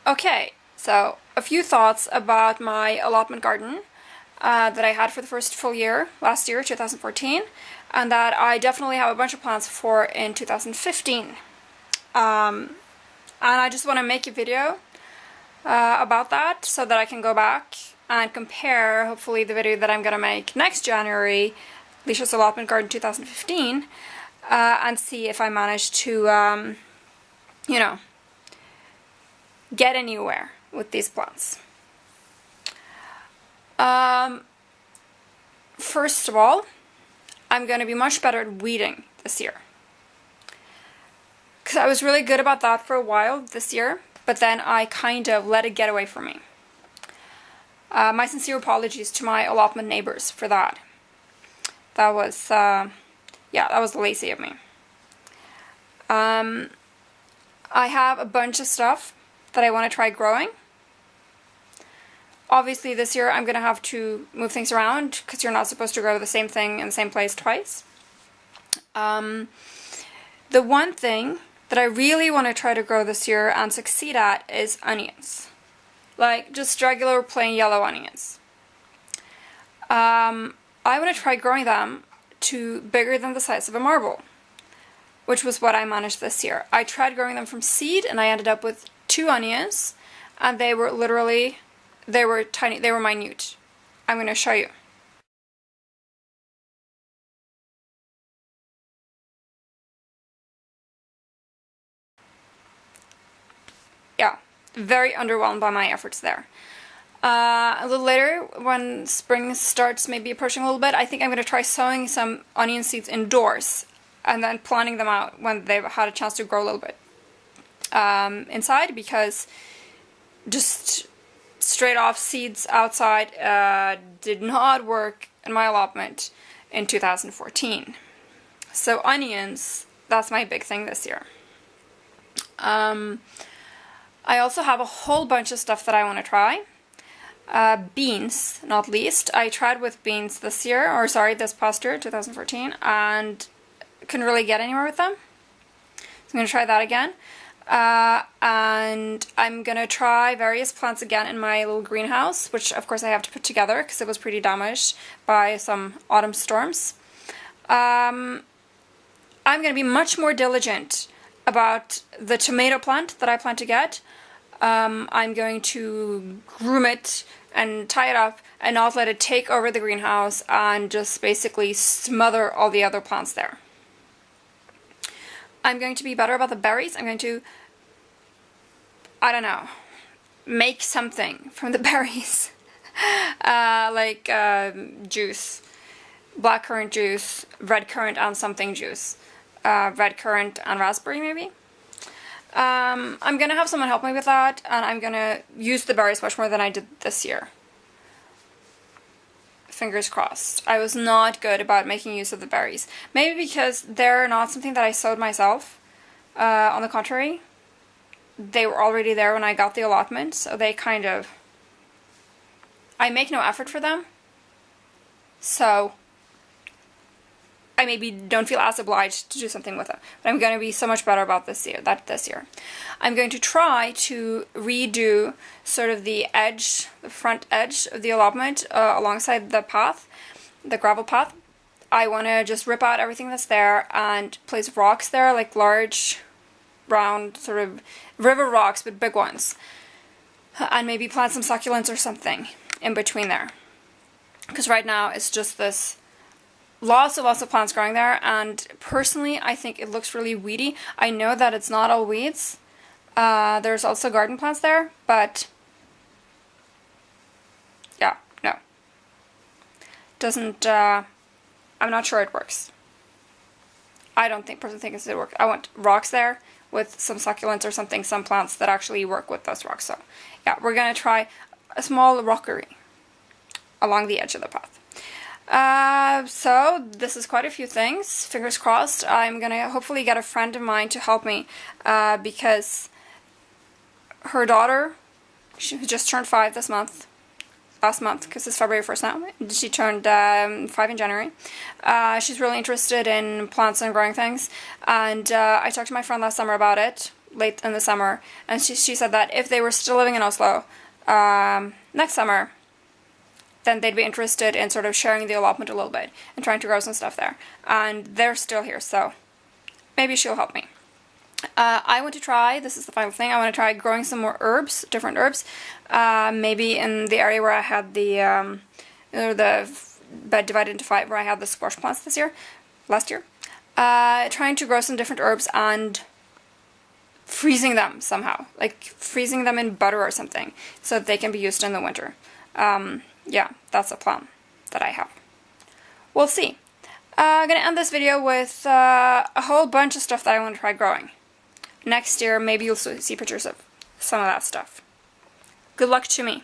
Okay, so a few thoughts about my allotment garden that I had for the first full year, last year, 2014, and that I definitely have a bunch of plans for in 2015. And I just want to make a video about that so that I can go back and compare, hopefully, the video that I'm going to make next January, Leisha's Allotment Garden 2015, and see if I manage to, you know, get anywhere with these plants. First of all, I'm going to be much better at weeding this year. Because I was really good about that for a while this year, but then I kind of let it get away from me. My sincere apologies to my allotment neighbors for that. That was, that was lazy of me. I have a bunch of stuff that I want to try growing. Obviously this year I'm going to have to move things around because you're not supposed to grow the same thing in the same place twice. The one thing that I really want to try to grow this year and succeed at is onions. Like just regular plain yellow onions. I want to try growing them to bigger than the size of a marble, which was what I managed this year. I tried growing them from seed and I ended up with 2 onions, and they were literally, they were tiny, they were minute. I'm going to show you. Yeah, very underwhelmed by my efforts there. A little later, when spring starts maybe approaching a little bit, I think I'm going to try sowing some onion seeds indoors and then planting them out when they've had a chance to grow a little bit inside, because just straight off seeds outside did not work in my allotment in 2014. So onions, that's my big thing this year. I also have a whole bunch of stuff that I want to try. Beans, not least. I tried with beans this year, or sorry, this past year, 2014, and couldn't really get anywhere with them. So I'm going to try that again. And I'm going to try various plants again in my little greenhouse, which of course I have to put together because it was pretty damaged by some autumn storms. I'm going to be much more diligent about the tomato plant that I plan to get. I'm going to groom it and tie it up and not let it take over the greenhouse and just basically smother all the other plants there. I'm going to be better about the berries. I'm going to, I don't know, make something from the berries. Like juice, blackcurrant juice, red currant and something juice. Red currant and raspberry maybe. I'm going to have someone help me with that, and I'm going to use the berries much more than I did this year. Fingers crossed. I was not good about making use of the berries. Maybe because they're not something that I sowed myself. On the contrary, they were already there when I got the allotment, so they kind of... I make no effort for them, so I maybe don't feel as obliged to do something with them. But I'm going to be so much better about this year. I'm going to try to redo sort of the edge, the front edge of the allotment alongside the path, the gravel path. I want to just rip out everything that's there and place rocks there, like large, round, sort of river rocks, but big ones. And maybe plant some succulents or something in between there. Because right now it's just this... Lots of plants growing there, and personally I think it looks really weedy. I know that it's not all weeds. There's also garden plants there, but yeah, no. Doesn't, I'm not sure it works. I don't think, personally think it works. I want rocks there with some succulents or something, some plants that actually work with those rocks. So yeah, we're going to try a small rockery along the edge of the path. So this is quite a few things. Fingers crossed. I'm gonna hopefully get a friend of mine to help me, because her daughter, she just turned 5 this month, last month, because it's February 1st now. She turned 5 in January. She's really interested in plants and growing things, and I talked to my friend last summer about it. late in the summer, and she said that if they were still living in Oslo next summer, then they'd be interested in sort of sharing the allotment a little bit and trying to grow some stuff there. And they're still here, so maybe she'll help me. I want to try, this is the final thing, I want to try growing some more herbs, different herbs, maybe in the area where I had the bed divided into 5, where I had the squash plants last year. Trying to grow some different herbs and freezing them somehow, like freezing them in butter or something, so that they can be used in the winter. Yeah, that's a plan that I have. We'll see. I'm going to end this video with a whole bunch of stuff that I want to try growing. Next year, maybe you'll see pictures of some of that stuff. Good luck to me.